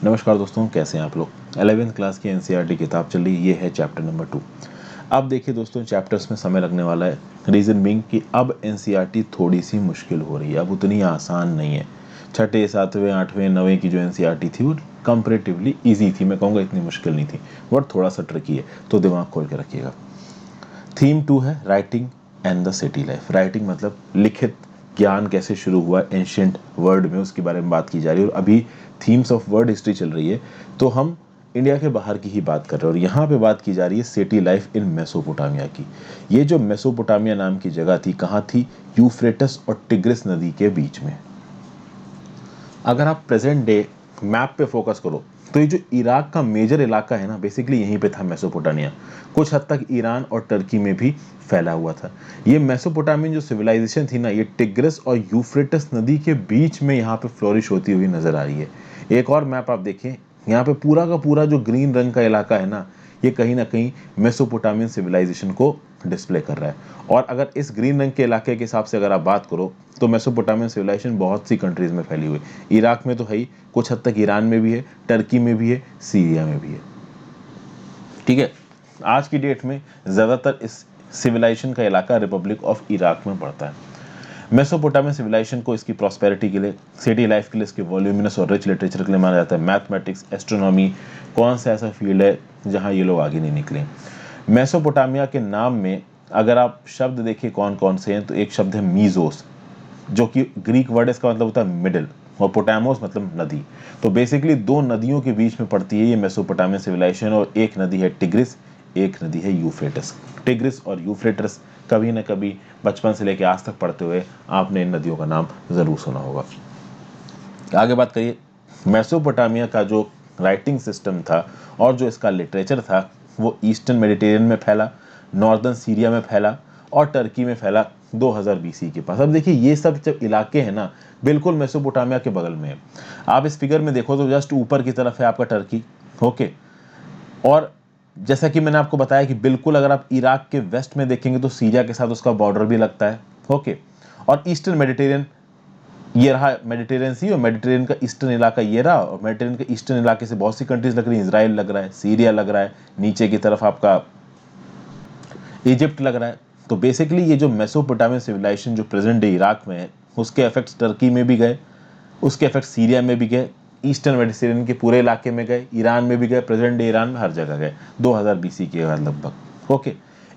नमस्कार दोस्तों, कैसे हैं आप लोग। 11th क्लास की एनसीईआरटी किताब चल रही, ये है चैप्टर नंबर 2। अब देखिए दोस्तों, चैप्टर्स में समय लगने वाला है। रीज़न बीइंग कि अब एनसीईआरटी थोड़ी सी मुश्किल हो रही है, अब उतनी आसान नहीं है। छठे, सातवें, आठवें, नवें की जो एनसीईआरटी थी वो कंपेरेटिवली ईजी थी, मैं कहूँगा इतनी मुश्किल नहीं थी, बट थोड़ा सा ट्रिकी है, तो दिमाग खोल के रखिएगा। थीम 2 है writing and the city life. Writing मतलब लिखित ज्ञान कैसे शुरू हुआ एंशिएंट वर्ल्ड में, उसके बारे में बात की जा रही है। और अभी थीम्स ऑफ वर्ल्ड हिस्ट्री चल रही है, तो हम इंडिया के बाहर की ही बात कर रहे हैं। और यहाँ पे बात की जा रही है सिटी लाइफ इन मेसोपोटामिया की। ये जो मेसोपोटामिया नाम की जगह थी, कहाँ थी? यूफ्रेटस और टिग्रिस नदी के बीच में। अगर आप प्रेजेंट डे मैप पे फोकस करो तो ये जो इराक का मेजर इलाका है ना, बेसिकली यहीं पे था मेसोपोटामिया। कुछ हद तक ईरान और टर्की में भी फैला हुआ था। ये मेसोपोटामियन जो सिविलाइजेशन थी ना, ये टिग्रिस और यूफ्रेटस नदी के बीच में यहाँ पे फ्लोरिश होती हुई नजर आ रही है। एक और मैप आप देखें, यहाँ पे पूरा का पूरा जो ग्रीन रंग का इलाका है ना, ये कहीं ना कहीं मेसोपोटामियन सिविलाइजेशन को डिस्प्ले कर रहा है। और अगर इस ग्रीन रंग के इलाके के हिसाब से अगर आप बात करो तो मेसोपोटामियन सिविलाइजेशन बहुत सी कंट्रीज में फैली हुई। इराक में तो है ही, कुछ हद तक ईरान में भी है, टर्की में भी है, सीरिया में भी है। ठीक है, आज की डेट में ज्यादातर इस सिविलाइजेशन का इलाका रिपब्लिक ऑफ इराक में पड़ता है। मेसोपोटामियन सिविलाइजेशन को इसकी प्रॉस्पेरिटी के लिए, सिटी लाइफ के लिए, इसके वॉल्यूमिनस और रिच लिटरेचर के लिए माना जाता है। मैथमेटिक्स, एस्ट्रोनॉमी, कौन सा ऐसा फील्ड है जहां ये लोग आगे नहीं निकले। मेसोपोटामिया के नाम में अगर आप शब्द देखिए कौन कौन से हैं, तो एक शब्द है मीजोस, जो कि ग्रीक वर्ड, इसका मतलब होता है मिडिल, और पोटामोस मतलब नदी। तो बेसिकली दो नदियों के बीच में पड़ती है ये मेसोपोटामियन सिविलाइजेशन, और एक नदी है टिग्रिस, एक नदी है यूफ्रेटस। टिग्रिस और यूफ्रेटस कभी ना कभी बचपन से लेकर आज तक पढ़ते हुए आपने इन नदियों का नाम जरूर सुना होगा। आगे बात करिए, मेसोपोटामिया का जो राइटिंग सिस्टम था और जो इसका लिटरेचर था वो ईस्टर्न मेडिटेरियन में फैला, नॉर्दर्न सीरिया में फैला और टर्की में फैला 2000 बीसी के पास। अब देखिए, ये सब जब इलाके हैं ना, बिल्कुल मेसोपोटामिया के बगल में है। आप इस फिगर में देखो तो जस्ट ऊपर की तरफ है आपका टर्की, ओके। और जैसा कि मैंने आपको बताया कि बिल्कुल अगर आप इराक के वेस्ट में देखेंगे तो सीरिया के साथ उसका बॉर्डर भी लगता है, ओके। और ईस्टर्न मेडिटेरियन ये रहा, मेडिटेरियन सी, और मेडिटेरियन का ईस्टर्न इलाका ये रहा। और मेडिटेरियन के ईस्टर्न इलाके से बहुत सी कंट्रीज लग रही हैं, इजराइल लग रहा है, सीरिया लग रहा है, नीचे की तरफ आपका इजिप्ट लग रहा है। तो बेसिकली ये जो मेसोपोटामियन सिविलाइजेशन जो प्रेजेंट डे इराक में है, उसके इफेक्ट्स टर्की में भी गए, उसके इफेक्ट सीरिया में भी गए, ईस्टर्न मेडिटेरियन के पूरे इलाके में गए, ईरान में भी गए, प्रेजेंट डे ईरान में हर जगह गए 2000 बीसी के बाद लगभग, ओके।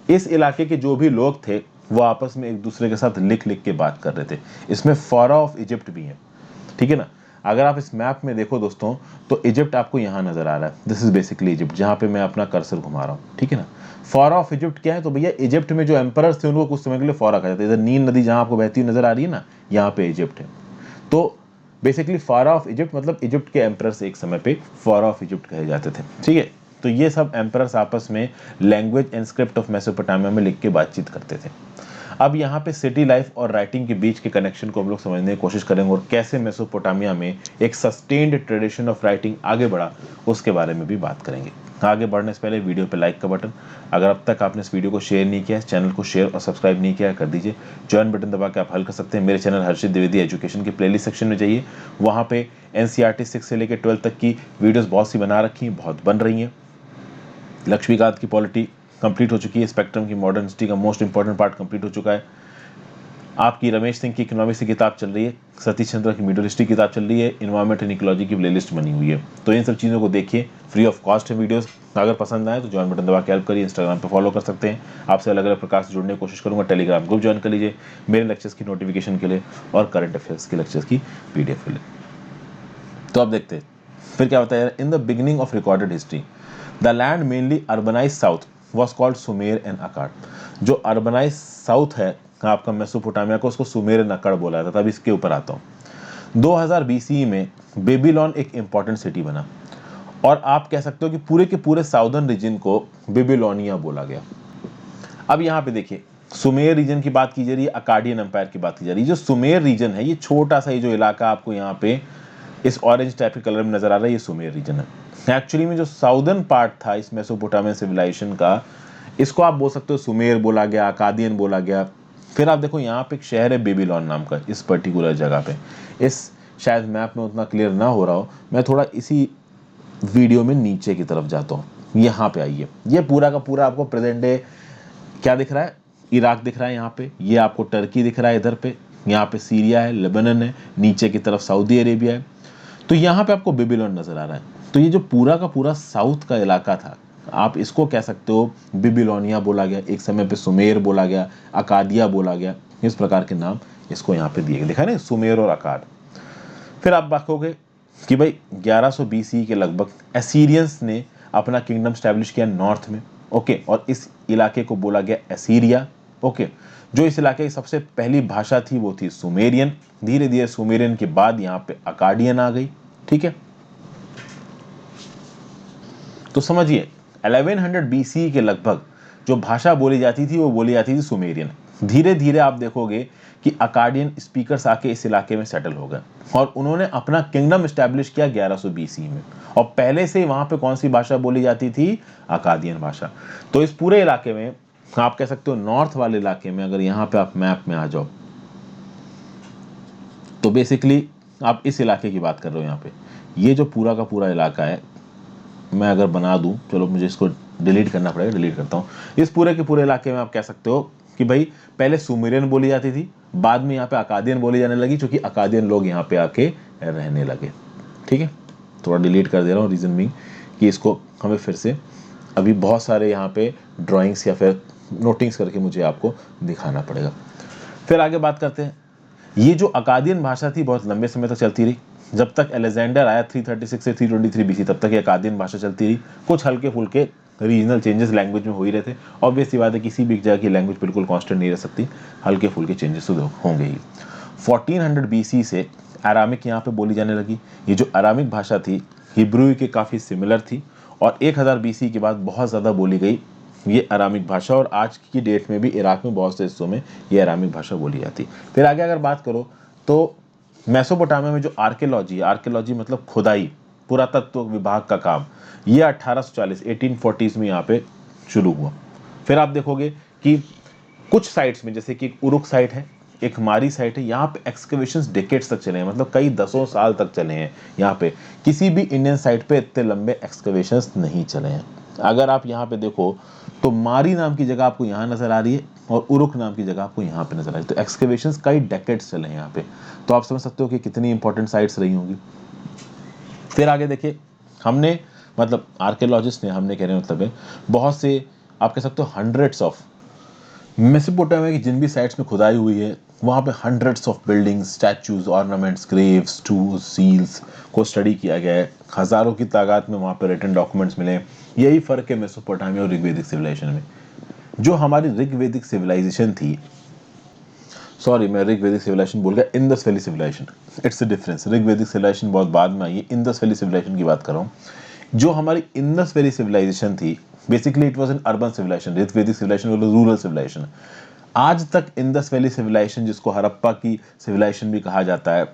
इस इलाके के जो भी लोग थे वो आपस में एक दूसरे के साथ लिख लिख के बात कर रहे थे। इसमें फारा ऑफ इजिप्ट भी है, ठीक है ना। अगर आप इस मैप में देखो दोस्तों, तो इजिप्ट आपको यहाँ नजर आ रहा है, दिस इज बेसिकली इजिप्ट, जहाँ पे मैं अपना कर्सर घुमा रहा हूँ, ठीक है ना। फारा ऑफ इजिप्ट क्या है? तो भैया इजिप्ट में जो एम्परर्स थे उनको कुछ समय के लिए फारा कहा जाता है। इधर नील नदी जहाँ आपको बहती हुई नजर आ रही है ना, यहाँ पे इजिप्ट है। तो बेसिकली फारा ऑफ इजिप्ट मतलब इजिप्ट के एम्परर्स एक समय पे फारा ऑफ इजिप्ट कहे जाते थे, ठीक है। तो ये सब एम्परर्स आपस में language and script of Mesopotamia में लिख के बातचीत करते थे। अब यहाँ पे सिटी लाइफ और राइटिंग के बीच के कनेक्शन को हम लोग समझने की कोशिश करेंगे, और कैसे मेसोपोटामिया में एक सस्टेन्ड ट्रेडिशन ऑफ राइटिंग आगे बढ़ा, उसके बारे में भी बात करेंगे। आगे बढ़ने से पहले वीडियो पे लाइक का बटन, अगर अब तक आपने इस वीडियो को शेयर नहीं किया है, चैनल को शेयर और सब्सक्राइब नहीं किया है, कर दीजिए। ज्वाइन बटन दबा के आप हल कर सकते हैं। मेरे चैनल हर्षित द्विवेदी एजुकेशन की प्लेलिस्ट सेक्शन में जाइए, वहाँ पे एनसीईआरटी 6 से लेकर 12 तक की वीडियोस बहुत सी बना रखी हैं, बहुत बन रही हैं। लक्ष्मीकांत की पॉलिटी कंप्लीट हो चुकी है, स्पेक्ट्रम की मॉडर्न हिस्ट्री का मोस्ट इंपॉर्टेंट पार्ट कंप्लीट हो चुका है, आपकी रमेश सिंह की इकोनॉमिक्स की किताब चल रही है, सतीश चंद्र की मिडल हिस्ट्री किताब चल रही है, इन्वायरमेंट एंड इकोलॉजी की प्लेलिस्ट बनी हुई है। तो इन सब चीज़ों को देखिए, फ्री ऑफ कॉस्ट है वीडियोस। अगर पसंद आए तो ज्वाइन बटन दबा के हेल्प करिए। इंस्टाग्राम पे फॉलो कर सकते हैं, आपसे अलग अलग प्रकार से जुड़ने की कोशिश करूँगा। टेलीग्राम ग्रुप ज्वाइन कर लीजिए मेरे लेक्चर्स की नोटिफिकेशन के लिए और करंट अफेयर्स के लेक्चर्स की PDF के लिए। तो अब देखते हैं फिर क्या होता है। In the beginning of recorded history the land mainly urbanise south was called Sumer and Akkad. जो अर्बनाइज साउथ है आपका मेसोपोटामिया को, उसको सुमेर एंड अकाड बोला जाता था। अब इसके ऊपर आता हूँ। 2000 BCE में बेबीलोन एक इंपॉर्टेंट सिटी बना, और आप कह सकते हो कि पूरे के पूरे साउदर्न रीजन को बेबीलोनिया बोला गया। अब यहाँ पे देखिए, सुमेर रीजन की बात की जा रही है, अकाडियन एम्पायर की बात की जा रही है। जो सुमेर रीजन है, ये छोटा सा, ये जो इलाका आपको यहाँ पे इस ऑरेंज टाइप के कलर में नजर आ रहा है, ये सुमेर रीजन है। एक्चुअली में जो साउदर्न पार्ट था इस मेसोपोटामियन सिविलाइजेशन का, इसको आप बोल सकते हो सुमेर बोला गया, अकादियन बोला गया। फिर आप देखो यहाँ पे एक शहर है बेबीलोन नाम का, इस पर्टिकुलर जगह पे। इस शायद मैप में उतना क्लियर ना हो रहा हो, मैं थोड़ा इसी वीडियो में नीचे की तरफ जाता हूँ, यहाँ पे आइए। ये पूरा का पूरा आपको प्रेजेंट डे क्या दिख रहा है, इराक दिख रहा है यहाँ पे, ये आपको टर्की दिख रहा है इधर पे, यहाँ पे सीरिया है, लेबनान है, नीचे की तरफ सऊदी अरेबिया है। तो यहाँ पे आपको बेबीलोन नजर आ रहा है। तो ये जो पूरा का पूरा साउथ का इलाका था, आप इसको कह सकते हो बेबीलोनिया बोला गया, एक समय पे सुमेर बोला गया, अकादिया बोला गया, इस प्रकार के नाम इसको यहाँ पे दिए गए, दिखा ना, सुमेर और अकाद। फिर आप देखोगे कि भाई 1100 BC के लगभग एसीरियंस ने अपना किंगडम स्टैब्लिश किया नॉर्थ में, ओके, और इस इलाके को बोला गया एसीरिया, ओके। जो इस इलाके की सबसे पहली भाषा थी वो थी सुमेरियन। धीरे धीरे सुमेरियन के बाद यहाँ पे अकाडियन आ गई, ठीक है। तो समझिए 1100 BC के लगभग जो भाषा बोली जाती थी वो बोली जाती थी सुमेरियन। धीरे धीरे आप देखोगे कि अकाडियन स्पीकर्स आके इस इलाके में सेटल हो गए और उन्होंने अपना किंगडम स्टैब्लिश किया 1100 BC में, और पहले से ही वहां पे कौन सी भाषा बोली जाती थी, अकादियन भाषा। तो इस पूरे इलाके में आप कह सकते हो नॉर्थ वाले इलाके में, अगर यहाँ पे आप मैप में आ जाओ तो बेसिकली आप इस इलाके की बात कर रहे हो। यहाँ पे ये जो पूरा का पूरा इलाका है, मैं अगर बना दूं, चलो मुझे इसको डिलीट करना पड़ेगा, डिलीट करता हूँ। इस पूरे के पूरे इलाके में आप कह सकते हो कि भाई पहले सुमेरियन बोली जाती थी, बाद में यहाँ पे अकादियन बोली जाने लगी, क्योंकि अकादियन लोग यहाँ पे आके रहने लगे, ठीक है। थोड़ा डिलीट कर दे रहा हूँ, रीजन बीइंग कि इसको हमें फिर से अभी बहुत सारे यहाँ पे ड्राइंग्स या फिर नोटिंग्स करके मुझे आपको दिखाना पड़ेगा। फिर आगे बात करते हैं। ये जो अकादियन भाषा थी बहुत लंबे समय तक चलती रही, जब तक अलेक्जेंडर आया 336 से 323 BC, तब तक ये अकादियन भाषा चलती रही। कुछ हल्के फुल्के रीजनल चेंजेस लैंग्वेज में हो ही रहते, ऑब्वियस सी बात है, किसी भी जगह की लैंग्वेज बिल्कुल कांस्टेंट नहीं रह सकती, हल्के फुल्के चेंजेस तो होंगे ही। 1400 BC से अरामिक यहाँ पे बोली जाने लगी। ये जो अरामिक भाषा थी हिब्रू के काफ़ी सिमिलर थी, और 1000 BC के बाद बहुत ज़्यादा बोली गई ये अरामिक भाषा, और आज की डेट में भी इराक में बहुत से हिस्सों में ये अरामिक भाषा बोली जाती। फिर आगे अगर बात करो तो मेसोपोटामिया में जो आर्कियोलॉजी, आर्कियोलॉजी मतलब खुदाई, पुरातत्व विभाग का काम, ये 1840 1840s में यहाँ पे शुरू हुआ। फिर आप देखोगे कि कुछ साइट्स में, जैसे कि उरुक साइट है, एक मारी साइट है, यहाँ पे एक्सकवेशंस डेकेड्स तक चले हैं, मतलब कई दसों साल तक चले हैं। यहाँ पे किसी भी इंडियन साइट पे इतने लंबे एक्सकवेशंस नहीं चले हैं। अगर आप यहाँ पे देखो तो मारी नाम की जगह आपको यहाँ नजर आ रही है, और उरुक नाम की जगह आपको यहाँ पे नजर आ रही है। तो एक्सकवेशंस कई डेकेड्स चले हैं यहाँ पे, तो आप समझ सकते हो कि कितनी इंपॉर्टेंट साइट्स रही होंगी। फिर आगे देखिए, हमने मतलब आर्कियोलॉजिस्ट ने, हमने कहने मतलब है बहुत से, आप कह सकते हो हंड्रेड्स ऑफ मेसोपोटामिया की जिन भी साइट्स में खुदाई हुई है वहाँ पे hundreds of buildings, statues, ornaments, graves, tools, seals को स्टडी किया गया है। हज़ारों की तादाद में वहाँ पे रिटन डॉक्यूमेंट्स मिले। यही फ़र्क है मेसोपोटामिया और ऋग्वेदिक सिविलाइजेशन में। जो हमारी ऋग्वेदिक सिविलाइजेशन थी, सॉरी मैं ऋग्वेदिक सिविलाइजेशन बोल गया, Indus valley civilization, it's a difference. Rigvedic civilization बहुत बाद में आई है, इंडस वैली सिविलाइजेशन की बात कर रहा हूँ। जो हमारी इंडस वैली सिविलाइजेशन थी, basically it was an urban civilization. Rigvedic civilization was rural civilization. आज तक इंडस वैली सिविलाइजेशन, जिसको हड़प्पा की सिविलाइजेशन भी कहा जाता है,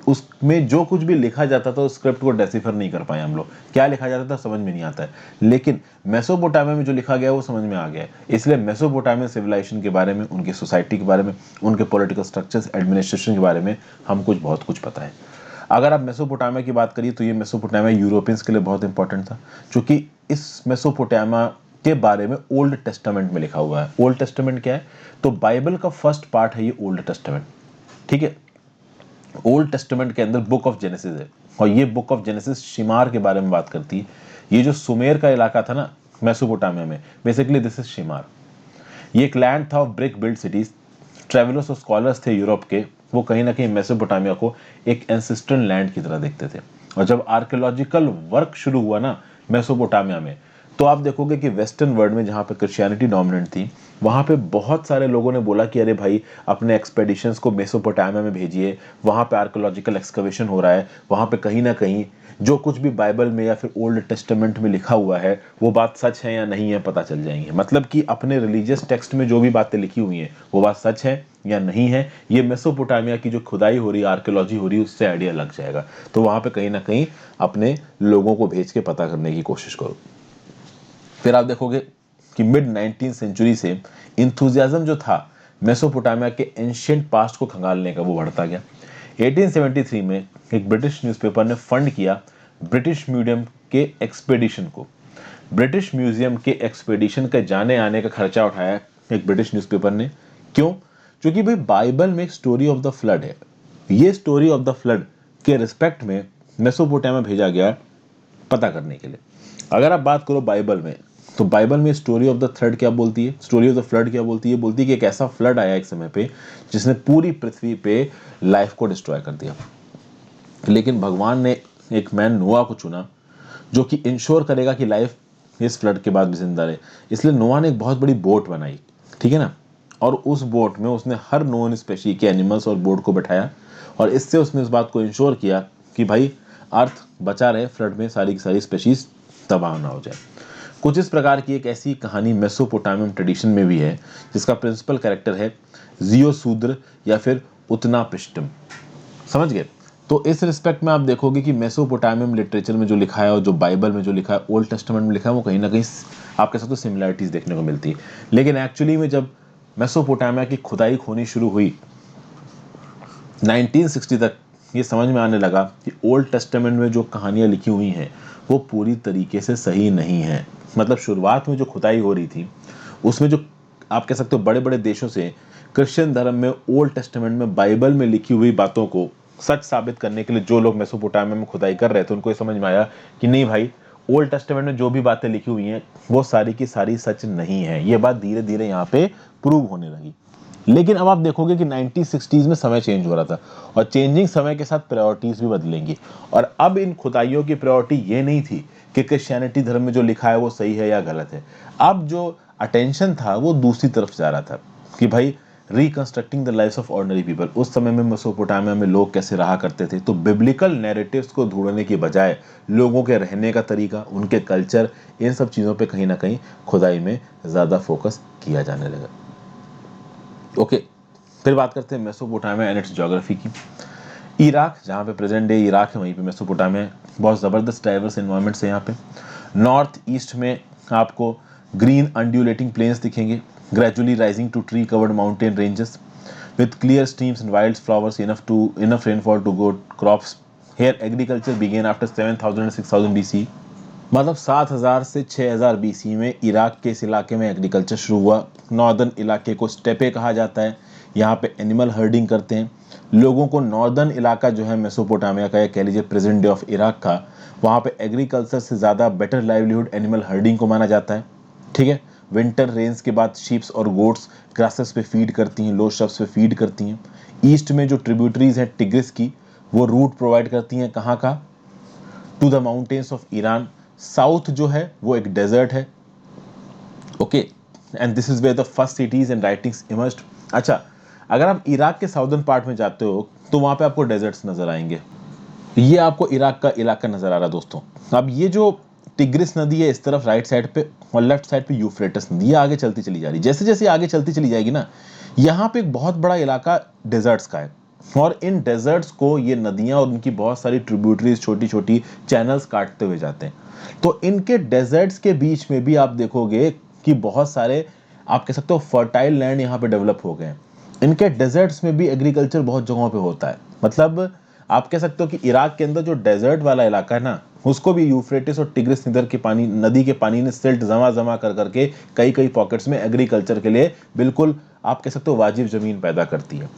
उसमें जो कुछ भी लिखा जाता था उस स्क्रिप्ट को डेसिफर नहीं कर पाए हम लोग। क्या लिखा जाता था समझ में नहीं आता है, लेकिन मेसोपोटामिया में जो लिखा गया वो समझ में आ गया है। इसलिए मेसोपोटामिया सिविलाइजेशन के बारे में, उनकी सोसाइटी के बारे में, उनके पॉलिटिकल स्ट्रक्चर्स, एडमिनिस्ट्रेशन के बारे में हम कुछ बहुत कुछ पता है। अगर आप मेसोपोटामिया की बात करिए तो ये मेसोपोटामिया यूरोपियंस के लिए बहुत इंपॉर्टेंट था, क्योंकि इस मेसोपोटामिया के बारे में ओल्ड टेस्टामेंट में लिखा हुआ है। ओल्ड टेस्टामेंट क्या है, तो बाइबल का फर्स्ट पार्ट है ये ओल्ड टेस्टामेंट, ठीक है। ओल्ड टेस्टामेंट के अंदर बुक ऑफ जेनेसिस है, और ये बुक ऑफ जेनेसिस शिमार के बारे में बात करती है। ये जो सुमेर का इलाका था ना मेसोपोटामिया में, बेसिकली दिस इज शिमार। ये एक लैंड था of brick build cities. Travellers और स्कॉलर्स थे यूरोप के, वो कहीं ना कहीं मेसोपोटामिया को एक एंसेस्ट्रल लैंड की तरह देखते थे। और जब आर्कियोलॉजिकल वर्क शुरू हुआ ना मेसोपोटामिया में, तो आप देखोगे कि वेस्टर्न वर्ल्ड में जहाँ पे क्रिश्चियनिटी डोमिनेंट थी, वहाँ पे बहुत सारे लोगों ने बोला कि अरे भाई अपने एक्सपेडिशंस को मेसोपोटामिया में भेजिए, वहाँ पे आर्कियोलॉजिकल एक्सकवेशन हो रहा है, वहाँ पे कहीं ना कहीं जो कुछ भी बाइबल में या फिर ओल्ड टेस्टामेंट में लिखा हुआ है वो बात सच है या नहीं है पता चल जाएंगे। मतलब कि अपने रिलीजियस टेक्स्ट में जो भी बातें लिखी हुई हैं वो बात सच है या नहीं है, ये मेसोपोटामिया की जो खुदाई हो रही है, आर्कियोलॉजी हो रही है, उससे आइडिया लग जाएगा। तो वहाँ पे कहीं ना कहीं अपने लोगों को भेज के पता करने की कोशिश करो। फिर आप देखोगे कि मिड 19th सेंचुरी से इंथुजियाज्म जो था मेसोपोटामिया के एंशिएंट पास्ट को खंगालने का, वो बढ़ता गया। 1873 में एक ब्रिटिश न्यूज़पेपर ने फंड किया ब्रिटिश म्यूजियम के एक्सपेडिशन को, ब्रिटिश म्यूजियम के एक्सपेडिशन का जाने आने का खर्चा उठाया एक ब्रिटिश न्यूज़पेपर ने। क्यों? क्योंकि भाई बाइबल में एक स्टोरी ऑफ द फ्लड है, ये स्टोरी ऑफ द फ्लड के रिस्पेक्ट में मेसोपोटामिया भेजा गया पता करने के लिए। अगर आप बात करो बाइबल में, तो बाइबल में स्टोरी ऑफ द फ्लड क्या बोलती है, स्टोरी ऑफ द फ्लड क्या बोलती है? बोलती है कि एक ऐसा फ्लड आया एक समय पे जिसने पूरी पृथ्वी पे लाइफ को डिस्ट्रॉय कर दिया, लेकिन भगवान ने एक मैन नोआ को चुना जो कि इंश्योर करेगा कि लाइफ इस फ्लड के बाद भी जिंदा रहे। इसलिए नोआ ने एक बहुत बड़ी बोट बनाई, ठीक है ना, और उस बोट में उसने हर नोन स्पेशी के एनिमल्स और बोट को बैठाया, और इससे उसने इस बात को इंश्योर किया कि भाई अर्थ बचा रहे, फ्लड में सारी की सारी स्पेशीज तबाह ना हो जाए। कुछ इस प्रकार की एक ऐसी कहानी मेसोपोटामियन ट्रेडिशन में भी है जिसका प्रिंसिपल कैरेक्टर है जियोसूद्र या फिर उतना-पिष्टम। समझ गए? तो इस रिस्पेक्ट में आप देखोगे कि मेसोपोटामियन लिटरेचर में जो लिखा है और जो बाइबल में जो लिखा है, ओल्ड टेस्टामेंट में लिखा है, वो कहीं ना कहीं आपके साथ तो सिमिलरिटीज देखने को मिलती है। लेकिन एक्चुअली में जब मेसोपोटामिया की खुदाई होनी शुरू हुई 1960 तक, ये समझ में आने लगा कि ओल्ड टेस्टामेंट में जो कहानियां लिखी हुई हैं वो पूरी तरीके से सही नहीं है। मतलब शुरुआत में जो खुदाई हो रही थी उसमें जो आप कह सकते हो बड़े बड़े देशों से क्रिश्चियन धर्म में ओल्ड टेस्टामेंट में बाइबल में लिखी हुई बातों को सच साबित करने के लिए जो लोग मेसोपोटामिया में खुदाई कर रहे थे, उनको ये समझ में आया कि नहीं भाई, ओल्ड टेस्टामेंट में जो भी बातें लिखी हुई हैं वो सारी की सारी सच नहीं है। ये बात धीरे धीरे यहाँ पे प्रूव होने लगी। लेकिन अब आप देखोगे कि 1960s में समय चेंज हो रहा था, और चेंजिंग समय के साथ प्रायोरिटीज भी बदलेंगी। और अब इन खुदाइयों की प्रायोरिटी ये नहीं थी कि क्रिश्चियनिटी धर्म में जो लिखा है वो सही है या गलत है। अब जो अटेंशन था वो दूसरी तरफ जा रहा था कि भाई reconstructing the lives of ordinary people. उस समय में मेसोपोटामिया में लोग कैसे रहा करते थे, तो बिब्लिकल नैरेटिव्स को ढूंढने की बजाय लोगों के रहने का तरीका, उनके कल्चर, इन सब चीज़ों पे कहीं ना कहीं खुदाई में ज़्यादा फोकस किया जाने लगा। ओके, फिर बात करते हैं मेसोपोटामिया एंड इट्स ज्योग्राफी की। इराक, जहाँ पे प्रेजेंट डे इराक है, वहीं पे मेसोपोटामिया है। बहुत ज़बरदस्त डाइवर्स एनवायरनमेंट्स है यहाँ पे। नॉर्थ ईस्ट में आपको ग्रीन अंड्यूलेटिंग प्लेन्स दिखेंगे, gradually rising to tree covered mountain ranges with clear streams and wild flowers, enough rainfall to grow crops. Here agriculture began after 7000 and 6000 BC। मतलब 7000 से 6000 BC में Iraq के इस इलाके में एग्रीकल्चर शुरू हुआ। नॉर्दर्न इलाके को स्टेपे कहा जाता है, यहाँ पे एनिमल हर्डिंग करते हैं लोगों को। नॉर्दर्न इलाका जो है मेसोपोटामिया का, या कह लीजिए प्रेजेंट डे ऑफ इराक का, वहाँ पे एग्रीकल्चर से ज़्यादा बेटर लाइवलीहुड एनिमल हर्डिंग को माना जाता है, ठीक है। विंटर रेंस के बाद शीप्स और गोट्स ग्रासेस पे फीड करती हैं, लो श्रब्स पे फीड करती हैं। ईस्ट में जो ट्रिब्यूटरीज हैं टिग्रिस की, वो रूट प्रोवाइड करती हैं कहाँ का? To the mountains of Iran. South जो है वो एक डेजर्ट है, okay, and this is where the first cities and writings emerged. अच्छा, अगर आप इराक के साउदर्न पार्ट में जाते हो तो वहाँ पे आपको डेजर्ट्स नजर आएंगे। ये आपको इराक का इलाका नजर आ रहा है दोस्तों। अब ये जो टिग्रिस नदी है इस तरफ राइट साइड पे, और लेफ्ट साइड पे यूफ्रेटिस नदी, ये आगे चलती चली जा रही है। जैसे जैसे आगे चलती चली जाएगी ना, यहाँ पे एक बहुत बड़ा इलाका डेजर्ट्स का है, और इन डेजर्ट्स को ये नदियां और उनकी बहुत सारी ट्रिब्यूटरीज, छोटी छोटी चैनल्स काटते हुए जाते हैं। तो इनके डेजर्ट्स के बीच में भी आप देखोगे कि बहुत सारे, आप कह सकते हो, फर्टाइल लैंड यहाँ पे डेवलप हो गए हैं। इनके डेजर्ट्स में भी एग्रीकल्चर बहुत जगहों पे होता है। मतलब आप कह सकते हो कि इराक के अंदर जो डेजर्ट वाला इलाका है ना, उसको भी यूफ्रेटिस और टिग्रिस नदी के पानी ने सिल्ट जमा जमा कर करके कई कई पॉकेट्स में एग्रीकल्चर के लिए बिल्कुल आप कह सकते हो वाजिब जमीन पैदा करती है।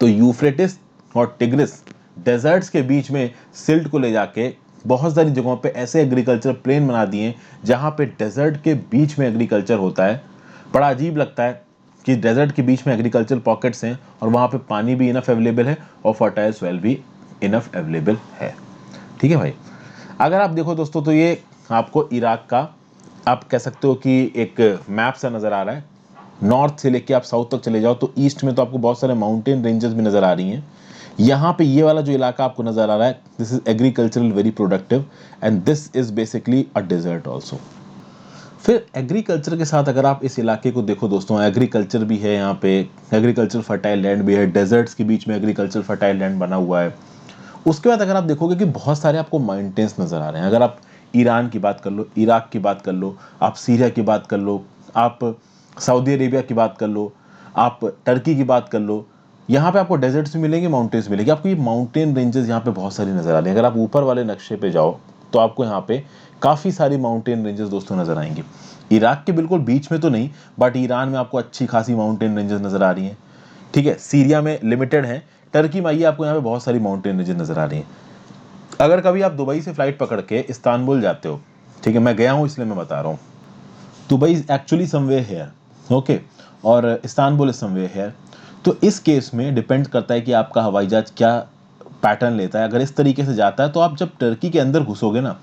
तो यूफ्रेटिस और टिग्रिस डेजर्ट्स के बीच में सिल्ट को ले जाके बहुत सारी जगहों पे ऐसे एग्रीकल्चर प्लेन बना दिए जहां पे डेजर्ट के बीच में एग्रीकल्चर होता है। बड़ा अजीब लगता है कि डेजर्ट के बीच में एग्रीकल्चर पॉकेट्स हैं और वहां पे पानी भी इनफ अवेलेबल है और फर्टाइल सॉइल भी इनफ अवेलेबल है, ठीक है भाई। अगर आप देखो दोस्तों तो ये आपको इराक का, आप कह सकते हो कि एक मैप सा नजर आ रहा है। नॉर्थ से लेके आप साउथ तक चले जाओ तो ईस्ट में तो आपको बहुत सारे माउंटेन रेंजेस भी नजर आ रही हैं। यहाँ पे ये वाला जो इलाका आपको नजर आ रहा है, this is agricultural very productive, and this is basically a desert also. फिर एग्रीकल्चर के साथ अगर आप इस इलाके को देखो दोस्तों, एग्रीकल्चर भी है यहाँ पे, एग्रीकल्चर फर्टाइल लैंड भी है, डेजर्ट्स के बीच में एग्रीकल्चर फर्टाइल लैंड बना हुआ है। उसके बाद अगर आप देखोगे कि बहुत सारे आपको माउंटेन्स नजर आ रहे हैं। अगर आप ईरान की बात कर लो, इराक की बात कर लो, आप सीरिया की बात कर लो, आप सऊदी अरेबिया की बात कर लो, आप टर्की की बात कर लो, यहाँ पे आपको डेजर्ट्स भी मिलेंगे, माउंटेन्स मिलेंगे। आपको ये माउंटेन रेंजेस यहाँ पे बहुत सारी नजर आ रही है। अगर आप ऊपर वाले नक्शे पे जाओ तो आपको यहाँ पे काफ़ी सारी माउंटेन रेंजेस दोस्तों नज़र आएंगी। इराक के बिल्कुल बीच में तो नहीं, बट ईरान में आपको अच्छी खासी माउंटेन रेंजेस नज़र आ रही हैं। ठीक है, सीरिया में लिमिटेड है, टर्की में आइए आपको यहाँ पे बहुत सारी माउंटेन रेंजेस नज़र आ रही हैं। अगर कभी आप दुबई से फ्लाइट पकड़ के इस्तांबुल जाते हो, ठीक है, मैं गया हूँ इसलिए मैं बता रहा हूँ, Dubai is actually somewhere here, okay, और इस्तांबुल इज समवेयर हेयर। तो इस केस में डिपेंड करता है कि आपका हवाई जहाज क्या पैटर्न लेता है। अगर इस तरीके से जाता है तो आप जब टर्की के अंदर घुसोगे ना,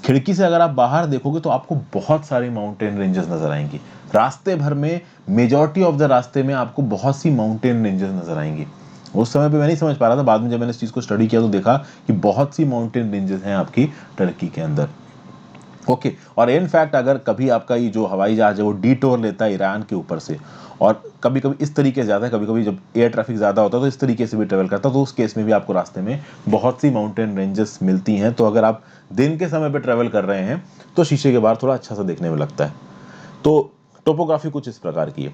खिड़की से अगर आप बाहर देखोगे तो आपको बहुत सारी माउंटेन रेंजेस नजर आएंगी। रास्ते भर में मेजॉरिटी ऑफ द रास्ते में आपको बहुत सी माउंटेन रेंजेस नजर आएंगी। उस समय पे मैं नहीं समझ पा रहा था, बाद में जब मैंने इस चीज़ को स्टडी किया तो देखा कि बहुत सी माउंटेन रेंजेस हैं आपकी टर्की के अंदर। ओके, और इनफैक्ट अगर कभी आपका ये जो हवाई जहाज है वो डिटोर लेता है ईरान के ऊपर से, और कभी कभी इस तरीके से जाता है, कभी कभी जब एयर ट्रैफिक ज़्यादा होता है तो इस तरीके से भी ट्रेवल करता है, तो उस केस में भी आपको रास्ते में बहुत सी माउंटेन रेंजेस मिलती हैं। तो अगर आप दिन के समय पर ट्रेवल कर रहे हैं तो शीशे के बाहर थोड़ा अच्छा सा देखने में लगता है। तो टोपोग्राफी कुछ इस प्रकार की है।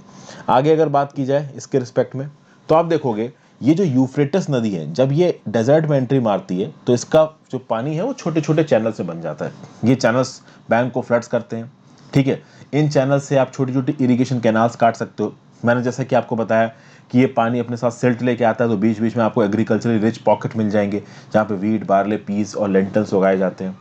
आगे अगर बात की जाए इसके रिस्पेक्ट में, तो आप देखोगे ये जो यूफ्रेटस नदी है, जब ये डेजर्ट में एंट्री मारती है तो इसका जो पानी है वो छोटे छोटे चैनल से बन जाता है। ये चैनल्स बैंक को फ्लड्स करते हैं। ठीक है, इन चैनल से आप छोटी छोटी इरिगेशन कैनाल्स काट सकते हो। मैंने जैसा कि आपको बताया कि ये पानी अपने साथ सिल्ट लेके आता है, तो बीच बीच में आपको एग्रीकल्चरली रिच पॉकेट मिल जाएंगे जहाँ पे वीट, बार्ले, पीस और लेंटल्स उगाए जाते हैं।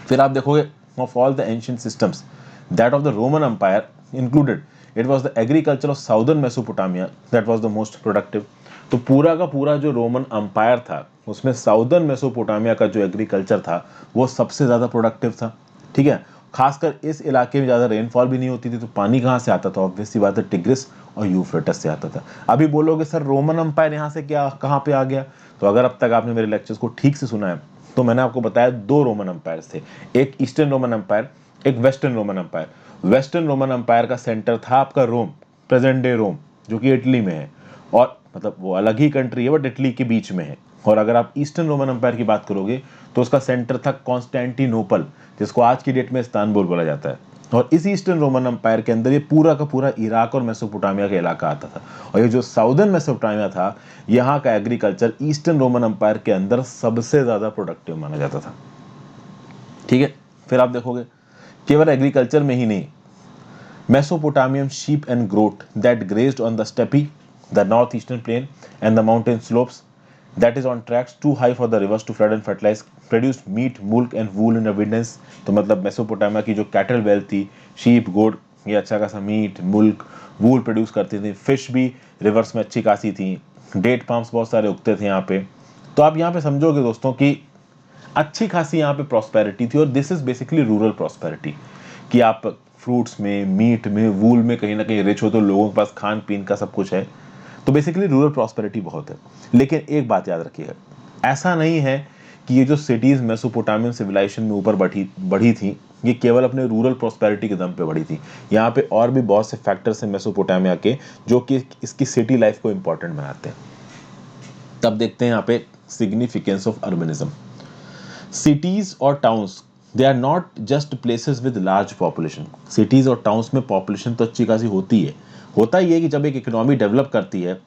फिर आप देखोगे of all the ancient systems that of the Roman empire included, it was the agriculture of southern Mesopotamia that was the most productive. तो पूरा का पूरा जो रोमन एम्पायर था उसमें साउदर्न मेसोपोटामिया का जो एग्रीकल्चर था वो सबसे ज़्यादा प्रोडक्टिव था। ठीक है, खासकर इस इलाके में ज़्यादा रेनफॉल भी नहीं होती थी, तो पानी कहाँ से आता था? ऑब्वियस सी बात है, टिग्रिस और यूफ्रेटस से आता था। अभी बोलोगे सर रोमन एम्पायर यहाँ से क्या कहाँ पे आ गया? तो अगर अब तक आपने मेरे लेक्चर्स को ठीक से सुना है तो मैंने आपको बताया दो रोमन एम्पायर्स थे, एक ईस्टर्न रोमन एम्पायर, एक western Roman empire. Western Roman empire का सेंटर था आपका रोम, प्रेजेंट डे रोम, जो कि इटली में है, और मतलब वो अलग ही कंट्री है बट इटली के बीच में है। और अगर आप ईस्टर्न रोमन एम्पायर की बात करोगे तो उसका सेंटर था कॉन्स्टेंटिनोपल, जिसको आज की डेट में इस्तांबुल बोला जाता है। और इस ईस्टर्न रोमन एम्पायर के अंदर ये पूरा का पूरा इराक और मेसोपोटामिया का इलाका आता था। और ये जो साउदर्न मेसोपोटामिया था, यहाँ का एग्रीकल्चर ईस्टर्न रोमन एम्पायर के अंदर सबसे ज़्यादा प्रोडक्टिव माना जाता था। ठीक है, फिर आप देखोगे केवल एग्रीकल्चर में ही नहीं, Mesopotamian sheep and goat that grazed on the steppe, the northeastern plain, and the mountain slopes, that is on tracks too high for the rivers to flood and fertilize, produced meat, milk and wool in abundance। तो मतलब Mesopotamia की जो cattle wealth थी, sheep, गोट, ये अच्छा खासा meet, मुल्क, वूल produce करती थी। फिश भी रिवर्स में अच्छी खासी थी। डेट पाम्स बहुत सारे उगते थे यहाँ पे। तो आप यहाँ पे समझोगे दोस्तों कि अच्छी खासी यहाँ पे प्रॉस्पेरिटी थी, और this is basically rural prosperity, कि आप फ्रूट्स में, मीट में, वूल में कहीं ना कहीं रिच हो, तो लोगों के पास खान पीन का सब कुछ है। तो बेसिकली रूरल प्रॉस्पेरिटी बहुत है। लेकिन एक बात याद रखिएगा, ऐसा नहीं है कि ये जो सिटीज मेसोपोटामियन सिविलाइजेशन में ऊपर बढ़ी थी, ये केवल अपने रूरल प्रॉस्पेरिटी के दम पे बढ़ी थी। यहाँ पे और भी बहुत से फैक्टर्स हैं मेसोपोटामिया के जो कि इसकी सिटी लाइफ को इंपॉर्टेंट बनाते हैं। तब देखते हैं यहाँ पे सिग्निफिकेंस ऑफ अर्बनिज्म। सिटीज और towns, they are not just places with large population. Cities और टाउन्स में पॉपुलेशन तो अच्छी खासी होती है। होता ही है कि जब एक इकोनॉमी डेवलप करती है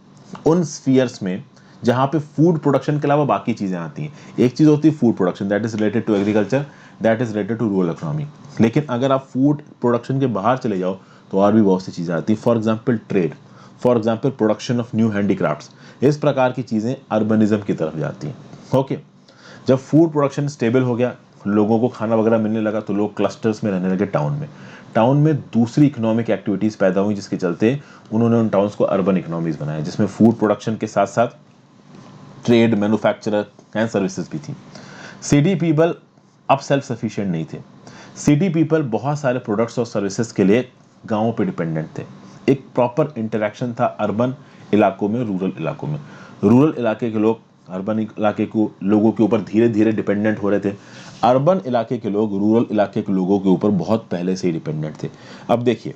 उन स्फीयर्स में जहाँ पे फूड प्रोडक्शन के अलावा बाकी चीज़ें आती हैं। एक चीज़ होती है food production, that is related to agriculture, that is related to rural economy. लेकिन अगर आप फूड प्रोडक्शन के बाहर चले जाओ तो और भी बहुत सी चीज़ें आती हैं। For example trade, for example production of new handicrafts, इस प्रकार की चीज़ें अर्बनिज्म की तरफ जाती हैं। ओके, जब फूड प्रोडक्शन स्टेबल हो गया, लोगों को खाना वगैरह मिलने लगा, तो लोग क्लस्टर्स में रहने लगे टाउन में। टाउन में दूसरी इकोनॉमिक एक्टिविटीज़ पैदा हुई जिसके चलते उन्होंने उन टाउन्स को अर्बन इकोनॉमीज बनाया, जिसमें फूड प्रोडक्शन के साथ साथ ट्रेड, मैन्युफैक्चरर एंड सर्विसेज भी थी। सिटी पीपल अब सेल्फ सफिशिएंट नहीं थे। सिटी पीपल बहुत सारे प्रोडक्ट्स और सर्विसेज के लिए गाँवों पे डिपेंडेंट थे। एक प्रॉपर इंटरेक्शन था अर्बन इलाकों में, रूरल इलाकों में। रूरल इलाके के लोग अर्बन इलाके को लोगों के ऊपर धीरे धीरे डिपेंडेंट हो रहे थे। अर्बन इलाके के लोग रूरल इलाके के लोगों के ऊपर बहुत पहले से ही डिपेंडेंट थे। अब देखिए,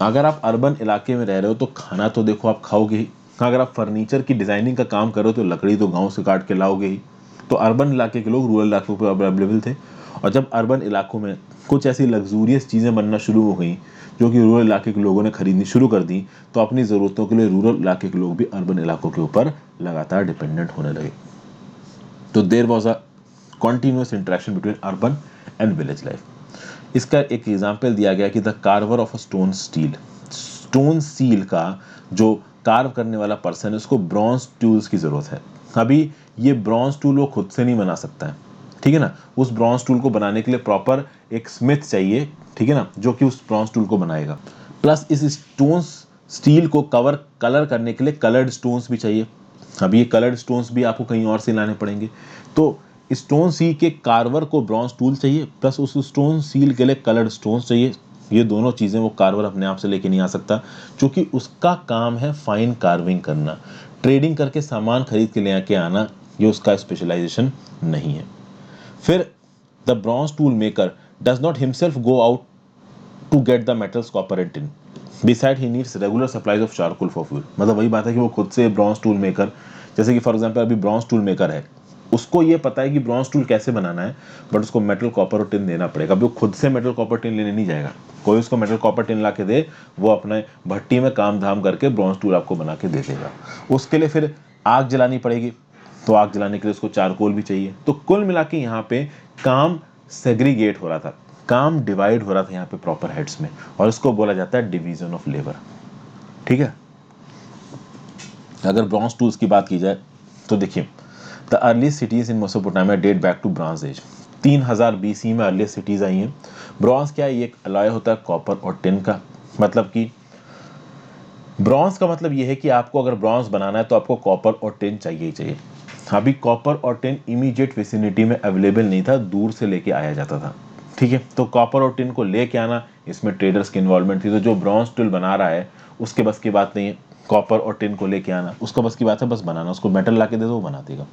अगर आप अर्बन इलाके में रह रहे हो तो खाना तो देखो आप खाओगे ही। अगर आप फर्नीचर की डिजाइनिंग का काम करो तो लकड़ी तो गांव से काट के लाओगे ही। तो अर्बन इलाके के लोग रूरल इलाकों पर अवेलेबल थे। और जब अर्बन इलाकों में कुछ ऐसी लग्जूरियस चीज़ें बनना शुरू हो गई जो कि रूरल इलाके के लोगों ने खरीदनी शुरू कर दी, तो अपनी ज़रूरतों के लिए रूरल इलाके के लोग भी अर्बन इलाकों के ऊपर लगातार डिपेंडेंट होने लगे। तो there was a continuous interaction between urban and village life. इसका एक एग्जाम्पल दिया गया कि the carver of a stone steel, stone seal का जो कार्व करने वाला पर्सन है उसको ब्रॉन्ज टूल्स की जरूरत है। अभी ये ब्रॉन्ज टूल वो खुद से नहीं बना सकता है, ठीक है ना, उस ब्रॉन्ज टूल को बनाने के लिए प्रॉपर एक स्मिथ चाहिए, ठीक है ना, जो कि उस ब्रॉन्ज टूल को बनाएगा। प्लस इस स्टोन स्टील को कलर करने के लिए कलर्ड स्टोन्स भी चाहिए। अब ये कलर्ड स्टोन्स भी आपको कहीं और से लाने पड़ेंगे। तो स्टोन सील के कार्वर को ब्रॉन्ज टूल चाहिए, प्लस उस स्टोन सील के लिए कलर्ड स्टोन्स चाहिए। ये दोनों चीज़ें वो कार्वर अपने आप से लेके नहीं आ सकता, क्योंकि उसका काम है फाइन कार्विंग करना, ट्रेडिंग करके सामान खरीद के ले आके आना, ये उसका स्पेशलाइजेशन नहीं है। फिर the bronze tool maker does not himself go out to get the metals copper and tin, beside he needs regular supplies of charcoal for fuel. मतलब वही बात है कि वो खुद से ब्रॉन्ज टूल मेकर, जैसे कि फॉर एग्जांपल अभी ब्रॉन्ज टूल मेकर है, उसको ये पता है कि ब्रॉन्ज टूल कैसे बनाना है, बट उसको मेटल कॉपर और टिन देना पड़ेगा। अभी वो खुद से मेटल कॉपर टिन लेने नहीं जाएगा, कोई उसको मेटल कॉपर टिन ला के दे, वो अपने भट्टी में काम धाम करके ब्रॉन्ज टूल आपको बना के दे देगा। उसके लिए फिर आग जलानी पड़ेगी, तो आग जलाने के लिए उसको चारकोल भी चाहिए। तो कुल मिला के यहाँ पे काम सेग्रीगेट हो रहा था, काम डिवाइड हो रहा था यहाँ पे प्रॉपर हेड्स में, और इसको बोला जाता है डिवीजन ऑफ लेबर, ठीक है। अगर ब्रॉन्ज टूल्स की बात की जाए तो देखिए, the earliest cities in Mesopotamia date back to bronze age. 3000 BC में अर्लीस्ट सिटीज आई हैं। ब्रॉन्ज क्या है, ये एक अलॉय होता है कॉपर और टिन का। मतलब कि ब्रॉन्ज का मतलब ये है कि आपको अगर ब्रॉन्ज बनाना है तो आपको कॉपर और टिन चाहिए ही चाहिए। अभी कॉपर और टिन इमीडिएट विसिनिटी में अवेलेबल नहीं था, दूर से लेके आया जाता था, ठीक है। तो कॉपर और टिन को लेके आना, इसमें ट्रेडर्स की इन्वॉल्वमेंट थी। तो जो ब्रॉन्ज टूल बना रहा है उसके बस की बात नहीं है कॉपर और टिन को लेके आना, उसका बस की बात है बस बनाना, उसको मेटल ला के दे दो वो बना देगा।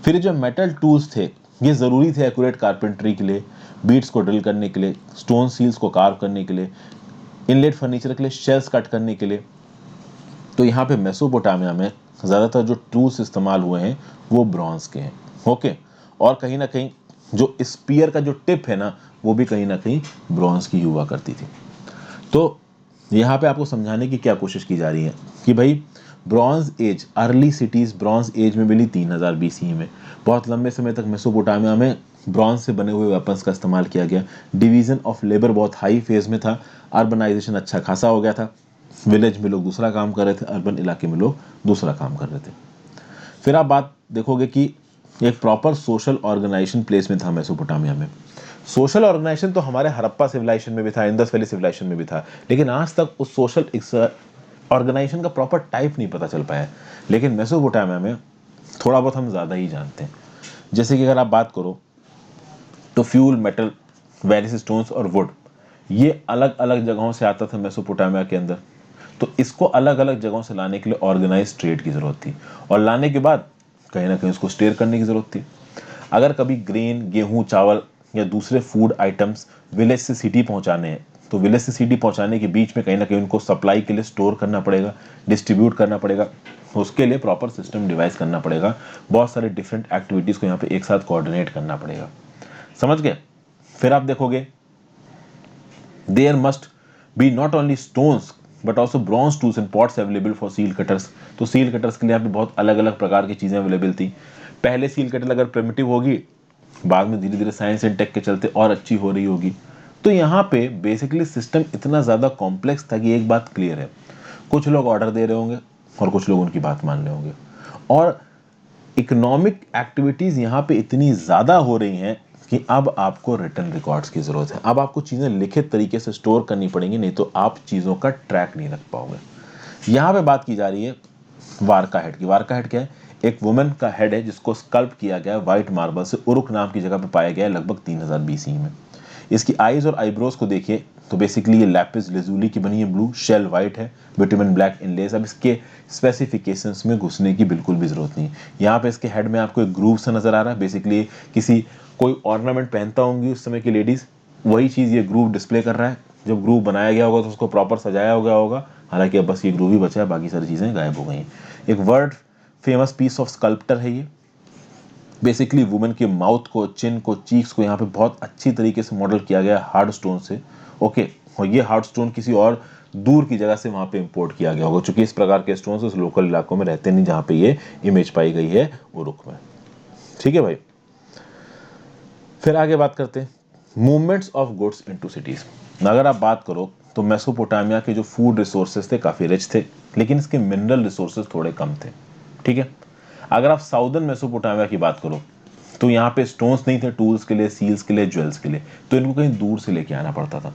फिर जो मेटल टूल्स थे ये ज़रूरी थे एक्यूरेट कारपेंट्री के लिए, बीट्स को ड्रिल करने के लिए, स्टोन सील्स को कार्व करने के लिए, इनलेट फर्नीचर के लिए, शेल्स कट करने के लिए। तो यहाँ पे मेसोपोटामिया में ज़्यादातर जो टूल्स इस्तेमाल हुए हैं वो ब्रॉन्ज के हैं, ओके। और कहीं ना कहीं जो स्पीयर का जो टिप है ना, वो भी कहीं ना कहीं ब्रॉन्ज की हुआ करती थी। तो यहाँ पे आपको समझाने की क्या कोशिश की जा रही है कि भाई bronze age, early cities bronze age में मिली 3000 BC में। बहुत लंबे समय तक मेसोपोटामिया में ब्रॉन्ज से बने हुए वेपन्स का इस्तेमाल किया गया। डिवीजन ऑफ लेबर बहुत हाई फेज में था, अर्बनाइजेशन अच्छा खासा हो गया था, विलेज में लोग दूसरा काम कर रहे थे, अर्बन इलाके में लोग दूसरा काम कर रहे थे। फिर आप बात देखोगे कि एक प्रॉपर सोशल ऑर्गेनाइजेशन प्लेस में था मेसोपोटामिया में। सोशल ऑर्गेनाइजेशन तो हमारे हड़प्पा सिविलाइजेशन में भी था, इंडस वैली सिविलाइजेशन में भी था, लेकिन आज तक उस सोशल ऑर्गेनाइजेशन का प्रॉपर टाइप नहीं पता चल पाया। लेकिन मेसोपोटामिया में थोड़ा बहुत हम ज़्यादा ही जानते हैं। जैसे कि अगर आप बात करो तो फ्यूल, मेटल, वेरियस स्टोन्स और वुड, ये अलग अलग जगहों से आता था मेसोपोटामिया के अंदर। तो इसको अलग अलग जगहों से लाने के लिए ऑर्गेनाइज ट्रेड की ज़रूरत थी, और लाने के बाद कहीं ना कहीं उसको स्टेयर करने की ज़रूरत थी। अगर कभी ग्रेन, गेहूं, चावल या दूसरे फूड आइटम्स विलेज से सिटी पहुंचाने हैं, तो विलेज से सिटी पहुंचाने के बीच में कहीं ना कहीं उनको सप्लाई के लिए स्टोर करना पड़ेगा, डिस्ट्रीब्यूट करना पड़ेगा। उसके लिए प्रॉपर सिस्टम डिवाइस करना पड़ेगा, बहुत सारे डिफरेंट एक्टिविटीज़ को यहाँ पे एक साथ कोऑर्डिनेट करना पड़ेगा। समझ गए। फिर आप देखोगे there must be not only stones but also bronze tools and pots available for seal cutters. तो सील कटर्स के लिए यहाँ पे बहुत अलग अलग प्रकार की चीज़ें अवेलेबल थी। पहले सील कटर अगर प्रिमिटिव होगी, बाद में धीरे धीरे साइंस एंड टेक के चलते और अच्छी हो रही होगी। तो यहाँ पे बेसिकली सिस्टम इतना ज़्यादा कॉम्प्लेक्स था कि एक बात क्लियर है, कुछ लोग ऑर्डर दे रहे होंगे और कुछ लोग उनकी बात मान रहे होंगे। और इकोनॉमिक एक्टिविटीज़ यहाँ पे इतनी ज़्यादा हो रही हैं कि अब आपको रिटर्न रिकॉर्ड्स की ज़रूरत है। अब आपको चीज़ें लिखित तरीके से स्टोर करनी पड़ेंगी, नहीं तो आप चीज़ों का ट्रैक नहीं रख पाओगे। यहाँ पे बात की जा रही है वारका हेड की। वारका हेड क्या है? एक वुमेन का हेड है जिसको स्कल्प किया गया है व्हाइट मार्बल से, उरुक नाम की जगह पे पाया गया है लगभग 3000 BC में। इसकी आईज और आईब्रोज को देखिए तो बेसिकली ये लैपिस लेजुली की बनी है, ब्लू शेल वाइट है, विटामिन ब्लैक इनलेस। अब इसके स्पेसिफिकेशंस में घुसने की बिल्कुल भी जरूरत नहीं। यहाँ पे इसके हेड में आपको एक ग्रूव सा नजर आ रहा है, बेसिकली किसी कोई ऑर्नामेंट पहनता होंगी उस समय की लेडीज, वही चीज़ ये ग्रूव डिस्प्ले कर रहा है। जब ग्रूव बनाया गया होगा तो उसको प्रॉपर सजाया हो गया होगा, हालांकि अब बस ये ग्रूव ही बचा है, बाकी सारी चीज़ें गायब हो गई हैं। एक world famous piece of sculptor है ये। बेसिकली वुमेन के माउथ को, चिन को, चीक्स को यहाँ पे बहुत अच्छी तरीके से मॉडल किया गया है हार्ड स्टोन से, ओके। और ये हार्ड स्टोन किसी और दूर की जगह से वहाँ पे इंपोर्ट किया गया होगा, क्योंकि इस प्रकार के स्टोन्स उस लोकल इलाकों में रहते नहीं जहाँ पे ये इमेज पाई गई है उरुक में, ठीक है भाई। फिर आगे बात करते हैं movements of goods into cities. अगर आप बात करो तो मेसोपोटामिया के जो फूड रिसोर्सेज थे काफ़ी रिच थे, लेकिन इसके मिनरल रिसोर्सेज थोड़े कम थे। ठीक है, अगर आप साउदर्न मेसोपोटामिया की बात करो तो यहाँ पे स्टोन्स नहीं थे टूल्स के लिए, सील्स के लिए, ज्वेल्स के लिए, तो इनको कहीं दूर से लेके आना पड़ता था।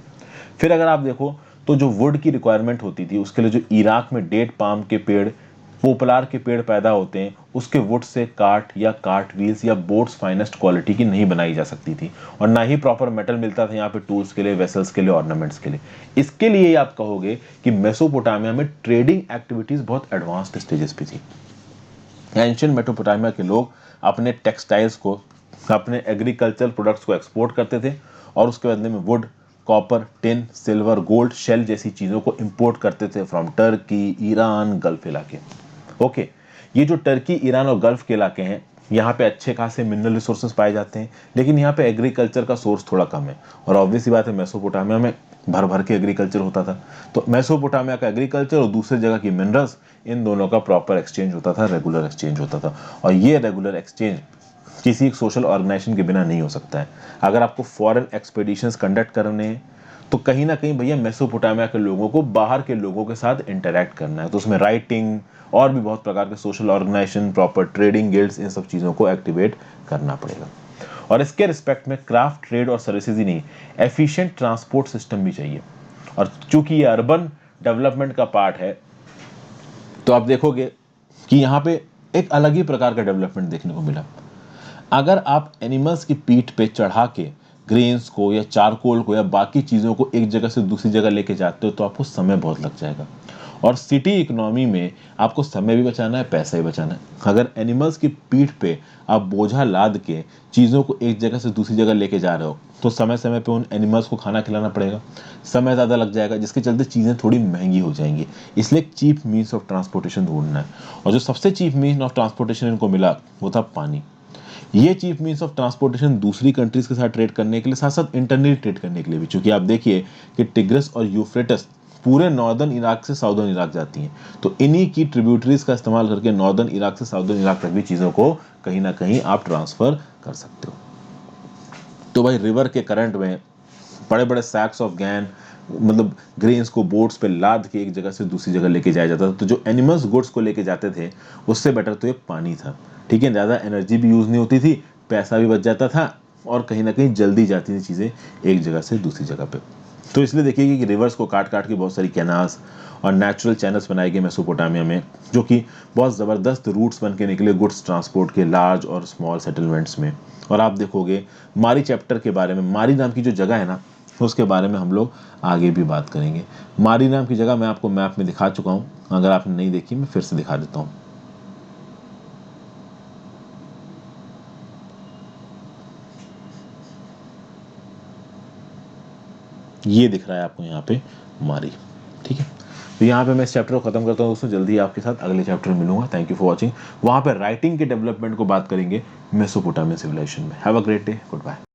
फिर अगर आप देखो तो जो वुड की रिक्वायरमेंट होती थी उसके लिए जो इराक में डेट पाम के पेड़, पोपलार के पेड़ पैदा होते हैं, उसके वुड से कार्ट या कार्ट व्हील्स या बोट्स फाइनेस्ट क्वालिटी की नहीं बनाई जा सकती थी, और ना ही प्रॉपर मेटल मिलता था यहाँ पे टूल्स के लिए, वेसल्स के लिए, ऑर्नामेंट्स के लिए। इसके लिए आप कहोगे कि मेसोपोटामिया में ट्रेडिंग एक्टिविटीज बहुत एडवांस्ड स्टेजेस पे थी। एंशियंट मेसोपोटामिया के लोग अपने टेक्सटाइल्स को, अपने एग्रीकल्चर प्रोडक्ट्स को एक्सपोर्ट करते थे, और उसके बदले में wood, copper, tin, silver, gold, shell जैसी चीज़ों को इंपोर्ट करते थे फ्रॉम टर्की, ईरान, गल्फ इलाके। ओके, ये जो टर्की, ईरान और गल्फ के इलाके हैं, यहाँ पे अच्छे खासे मिनरल रिसोर्सेज पाए जाते हैं, लेकिन यहाँ पे एग्रीकल्चर का सोर्स थोड़ा कम है। और ऑब्वियस सी बात है, मेसोपोटामिया में भर भर के एग्रीकल्चर होता था, तो मेसोपोटामिया का एग्रीकल्चर और दूसरी जगह की मिनरल्स, इन दोनों का प्रॉपर एक्सचेंज होता था, रेगुलर एक्सचेंज होता था। और ये रेगुलर एक्सचेंज किसी एक सोशल ऑर्गेनाइजेशन के बिना नहीं हो सकता है। अगर आपको फॉरेन एक्सपेडिशंस कंडक्ट करने हैं तो कहीं ना कहीं भैया मेसोपोटामिया के लोगों को बाहर के लोगों के साथ इंटरेक्ट करना है, तो उसमें राइटिंग और भी बहुत प्रकार के social organisation, proper trading guilds, इन सब चीज़ों को एक्टिवेट करना पड़ेगा। और इसके रिस्पेक्ट में क्राफ्ट, ट्रेड और सर्विसेज ही नहीं, एफिशिएंट ट्रांसपोर्ट सिस्टम भी चाहिए। और चूंकि ये अर्बन डेवलपमेंट का पार्ट है, तो आप देखोगे कि यहाँ पे एक अलग ही प्रकार का डेवलपमेंट देखने को मिला। अगर आप एनिमल्स की पीठ पे चढ़ा के ग्रेन्स को या चारकोल को या बाकी चीज़ों को एक जगह से दूसरी जगह लेके जाते हो तो आपको समय बहुत लग जाएगा। और सिटी इकोनॉमी में आपको समय भी बचाना है, पैसा भी बचाना है। अगर एनिमल्स की पीठ पे आप बोझा लाद के चीज़ों को एक जगह से दूसरी जगह लेके जा रहे हो तो समय समय पे उन एनिमल्स को खाना खिलाना पड़ेगा, समय ज़्यादा लग जाएगा, जिसके चलते चीज़ें थोड़ी महंगी हो जाएंगी। इसलिए एक चीप मीन्स ऑफ ट्रांसपोर्टेशन ढूंढना है, और जो सबसे चीप मीन्स ऑफ ट्रांसपोर्टेशन इनको मिला वो था पानी। ये चीफ मीन्स ऑफ ट्रांसपोर्टेशन दूसरी कंट्रीज के साथ ट्रेड करने के लिए, साथ साथ इंटरनली ट्रेड करने के लिए भी, क्योंकि आप देखिए कि टिग्रिस और यूफ्रेटस पूरे नॉर्दर्न इराक से साउदर्न इराक जाती हैं, तो इन्हीं की ट्रिब्यूटरीज का इस्तेमाल करके नॉर्दर्न इराक से साउदर्न इराक तक भी चीज़ों को कहीं ना कहीं आप ट्रांसफर कर सकते हो। तो भाई रिवर के करंट में बड़े बड़े सैक्स ऑफ गैन, मतलब ग्रेन्स को बोट्स पे लाद के एक जगह से दूसरी जगह लेके जाया जाता था, तो जो एनिमल्स गुड्स को लेके जाते थे उससे बेटर तो ये पानी था। ठीक है, ज़्यादा एनर्जी भी यूज़ नहीं होती थी, पैसा भी बच जाता था, और कहीं ना कहीं जल्दी जाती थी चीज़ें एक जगह से दूसरी जगह पे। तो इसलिए देखिए कि रिवर्स को काट काट के बहुत सारी कैनाल्स और नेचुरल चैनल्स बनाए गए मेसोपोटामिया में, जो कि बहुत ज़बरदस्त रूट्स बन के निकले गुड्स ट्रांसपोर्ट के लार्ज और स्मॉल सेटलमेंट्स में। और आप देखोगे मारी चैप्टर के बारे में, मारी नाम की जो जगह है ना, उसके बारे में हम लोग आगे भी बात करेंगे। मारी नाम की जगह मैं आपको मैप में दिखा चुका हूँ, अगर आपने नहीं देखी मैं फिर से दिखा देता हूँ। ये दिख रहा है आपको यहाँ पे मारी। ठीक है, तो यहाँ पे मैं इस चैप्टर को खत्म करता हूँ दोस्तों, जल्दी आपके साथ अगले चैप्टर में मिलूंगा। Thank you for watching. वहाँ पे राइटिंग के डेवलपमेंट को बात करेंगे मेसोपोटामियन सिविलाइजेशन में। Have a great day, good bye.